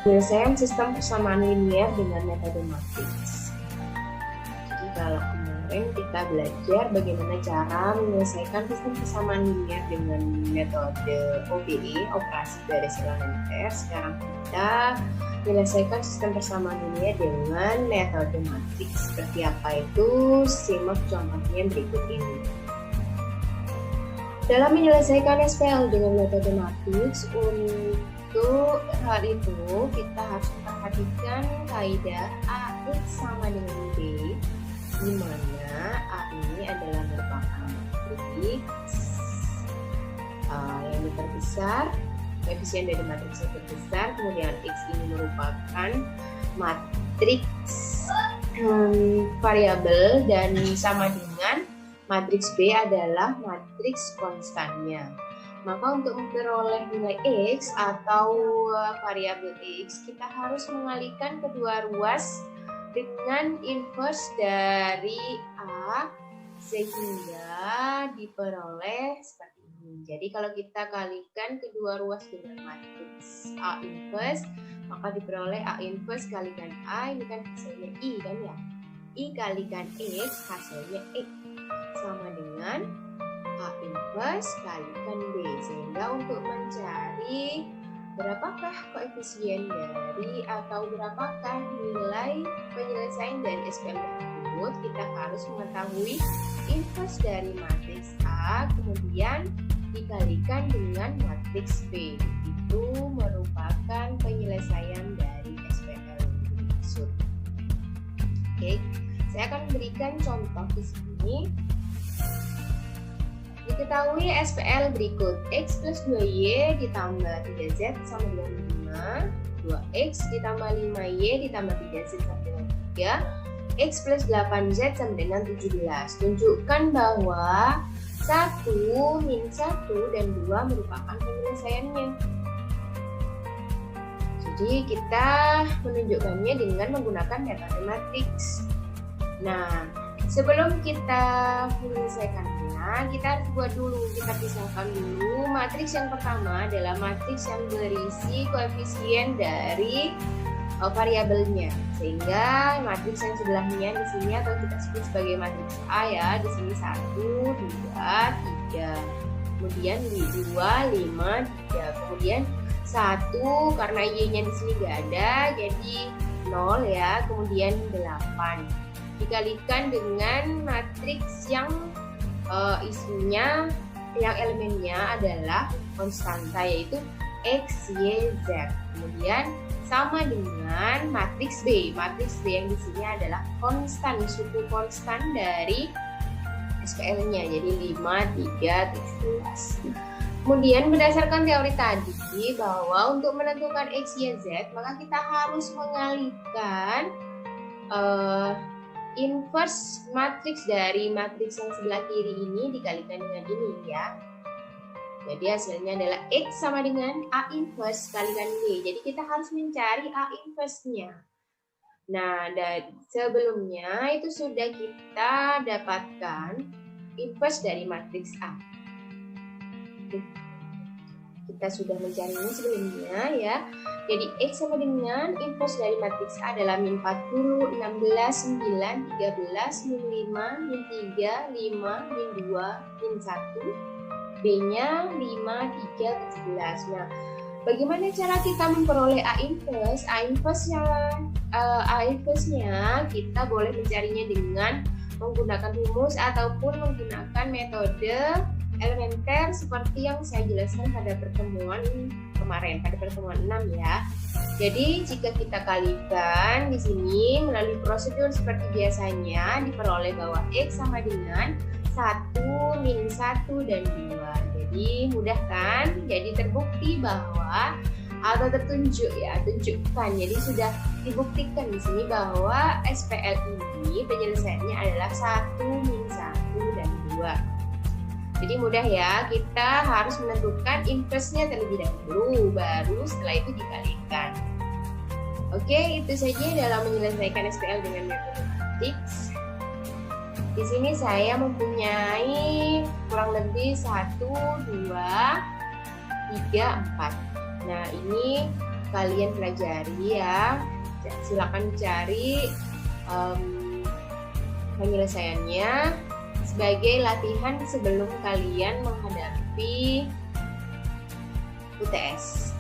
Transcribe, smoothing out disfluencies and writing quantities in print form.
Penyelesaian sistem persamaan linier dengan metode matriks. Jadi kalau kemarin kita belajar bagaimana cara menyelesaikan sistem persamaan linier dengan metode OBE, operasi baris elementer. Sekarang kita menyelesaikan sistem persamaan linier dengan metode matriks. Seperti apa itu? Simak contohnya berikut ini. Dalam menyelesaikan SPL dengan metode matriks, untuk hal itu kita harus memperhatikan kaidah AX sama dengan B, di mana A ini adalah merupakan matriks yang diperbesar, koefisien dari matriks yang terbesar, kemudian X ini merupakan matriks variabel dan sama dengan matriks B adalah matriks konstannya. Maka untuk memperoleh nilai X atau variabel X, kita harus mengalihkan kedua ruas dengan inverse dari A sehingga diperoleh seperti ini. Jadi kalau kita kalikan kedua ruas dengan matriks A inverse, maka diperoleh A inverse kalikan A, ini kan hasilnya I kan ya. I kalikan X hasilnya X sama dengan A inverse kalikan B, sehingga untuk mencari berapakah koefisien dari atau berapakah nilai penyelesaian dari SPL tersebut, kita harus mengetahui inverse dari matriks A kemudian dikalikan dengan matriks B. Itu merupakan penyelesaian dari SPL dimaksud. Oke, saya akan memberikan contoh di sini. Diketahui SPL berikut: X plus 2Y ditambah 3Z sama dengan 5, 2X ditambah 5Y ditambah 3Z sama dengan 3, X plus 8Z sama dengan 17. Tunjukkan bahwa 1, min 1, dan 2 merupakan penyelesaiannya. Jadi kita menunjukkannya dengan menggunakan metode matriks. Nah, sebelum kita menyelesaikannya, kita harus buat dulu, kita pisahkan dulu. Matriks yang pertama adalah matriks yang berisi koefisien dari variabelnya, sehingga matriks yang sebelahnya di sini atau kita sebut sebagai matriks A ya, di sini 1, 2, 3, kemudian di 2, 5, 3, kemudian 1 karena Y-nya di sini gak ada, jadi 0 ya, kemudian 8 dikalikan dengan matriks yang isinya, yang elemennya adalah konstanta, yaitu X, Y, Z. Kemudian sama dengan matriks B. Matriks B yang di sini adalah konstan, suku konstan dari SPL-nya. Jadi 5, 3, 17. Kemudian berdasarkan teori tadi bahwa untuk menentukan X, Y, Z, maka kita harus mengalihkan inverse matriks dari matriks yang sebelah kiri ini dikalikan dengan ini ya. Jadi hasilnya adalah X sama dengan A inverse kalikan Y. Jadi kita harus mencari A inverse-nya. Nah, dan sebelumnya itu sudah kita dapatkan inverse dari matriks A. Kita sudah mencarinya sebelumnya ya. Jadi X sama dengan inverse dari matriks A adalah min 40, 16, 9, 13, min 5, min 3, 5, min 2, min 1. B-nya 5, 3, 17. Nah, bagaimana cara kita memperoleh A inverse? A inverse-nya kita boleh mencarinya dengan menggunakan rumus ataupun menggunakan metode elementer seperti yang saya jelaskan pada pertemuan kemarin, pada pertemuan 6 ya. Jadi jika kita kalikan di sini melalui prosedur seperti biasanya, diperoleh bahwa X sama dengan 1, min 1, dan 2. Jadi mudah kan? Jadi terbukti bahwa atau tertunjuk ya, tunjukkan. Jadi sudah dibuktikan di sini bahwa SPL ini penyelesaiannya adalah 1, min 1, dan 2. Jadi mudah ya, kita harus menentukan inverse-nya terlebih dahulu, baru setelah itu dikalikan. Oke, itu saja dalam menyelesaikan SPL dengan metode matriks. Di sini saya mempunyai kurang lebih 1, 2, 3, 4. Nah, ini kalian pelajari ya. Silakan cari penyelesaiannya sebagai latihan sebelum kalian menghadapi UTS.